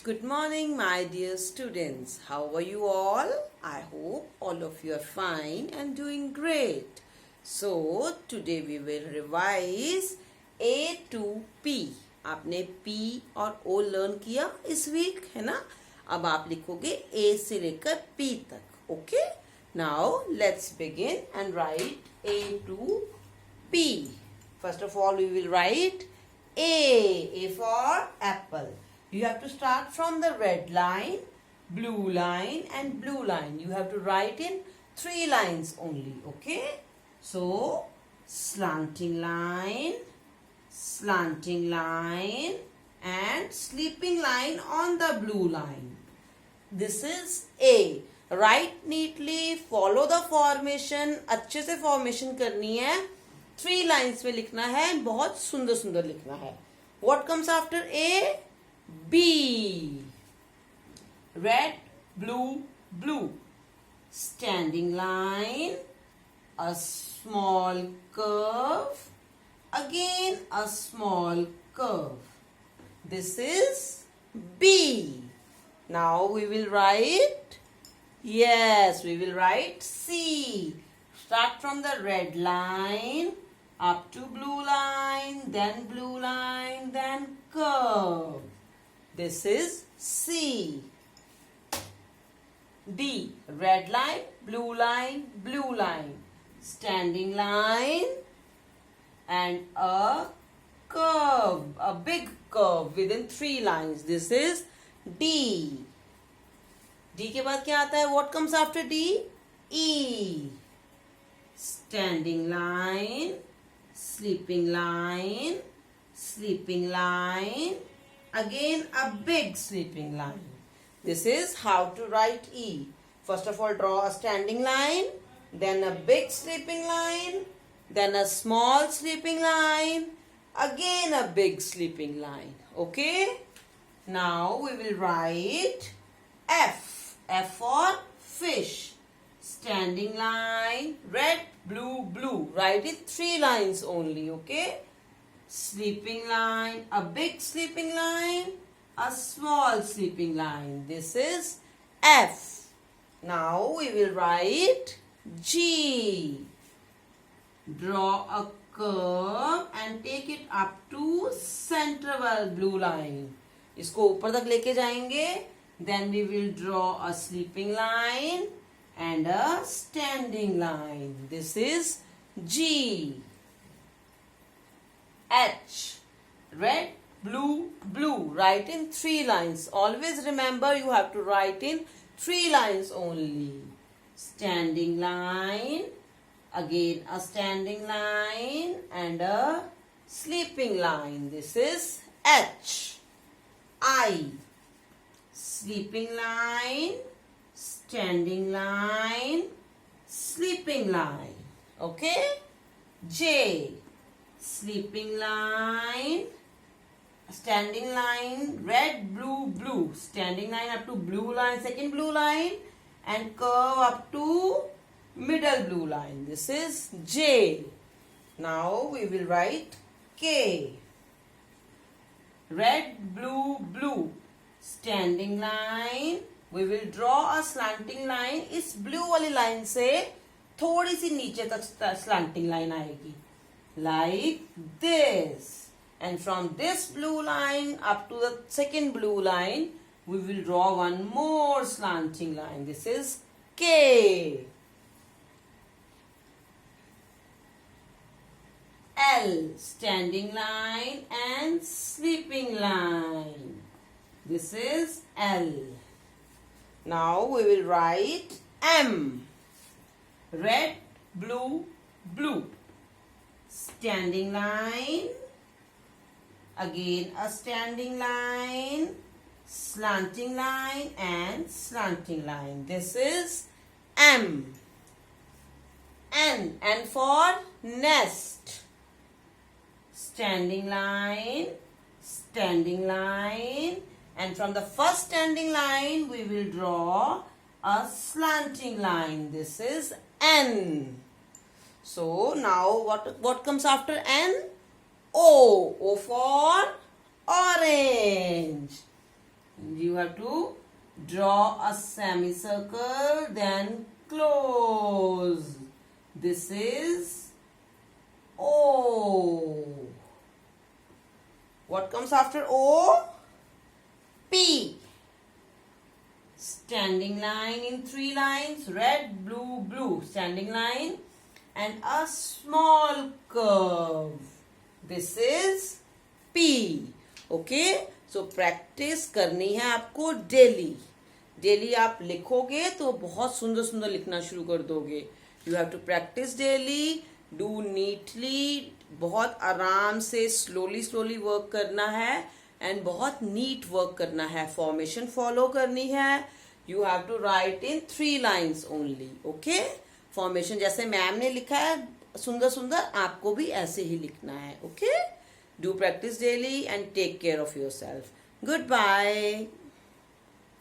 Good morning, my dear students. How are you all? I hope all of you are fine and doing great. So, today we will revise A to P. आपने P और O learn किया इस week, है ना? अब आप लिखोगे A से लेकर P तक. Okay? Now, let's begin and write A to P. First of all, we will write A for apple. You have to start from the red line, blue line and blue line. You have to write in 3 lines only, okay? So, slanting line and sleeping line on the blue line. This is A. Write neatly, follow the formation. अच्छे से formation करनी है. 3 lines में लिखना है. बहुत सुंदर सुंदर लिखना है. What comes after A? B. Red, blue, blue. Standing line, a small curve, again a small curve. This is B. Now we will write, we will write C. Start from the red line, up to blue line, then curve. This is C. D. Red line, blue line. Standing line and a curve, a big curve within 3 lines. This is D. D के बाद क्या आता है? What comes after D? E. Standing line, sleeping line, again a big sleeping line. This is how to write E. First of all, draw a standing line, then a big sleeping line, then a small sleeping line, again a big sleeping line. Okay? Now we will write F. F for fish. Standing line, red, blue, blue. Write it 3 lines only, okay? Sleeping line, a big sleeping line, a small sleeping line. This is F. Now we will write G. Draw a curve and take it up to central blue line. इसको ऊपर तक लेके जाएंगे. Then we will draw a sleeping line and a standing line. This is G. H. Red, blue, blue. Write in 3 lines. Always remember you have to write in 3 lines only. Standing line, again a standing line and a sleeping line. This is H. I. Sleeping line, standing line, sleeping line. Okay? J. Sleeping line, standing line, red, blue, blue. Standing line up to blue line, second blue line, and curve up to middle blue line. This is J. Now we will write K. Red, blue, blue. Standing line. We will draw a slanting line. इस blue वाली line से थोड़ी सी नीचे तक slanting line आएगी. Like this. And from this blue line up to the second blue line, we will draw one more slanting line. This is K. L. Standing line and sleeping line. This is L. Now we will write M. Red, blue, blue. Standing line, again a standing line, slanting line and slanting line. This is M. N. N for nest. Standing line, and from the first standing line we will draw a slanting line. This is N. So now what comes after N? O. O for orange. You have to draw a semicircle, then close. This is O. What comes after O? P. Standing line in 3 lines, red, blue, blue. Standing line and a small curve. This is P. Okay? So practice करनी है आपको daily. Daily आप लिखोगे तो बहुत सुंदर सुंदर लिखना शुरू कर दोगे. You have to practice daily. Do neatly. बहुत आराम से slowly वर्क करना है एंड बहुत नीट वर्क करना है. फॉर्मेशन फॉलो करनी है. You have to write in 3 lines only. Okay? Formation जैसे मैम ने लिखा है सुंदर सुंदर, आपको भी ऐसे ही लिखना है. Okay? Do practice daily and take care of yourself. Goodbye.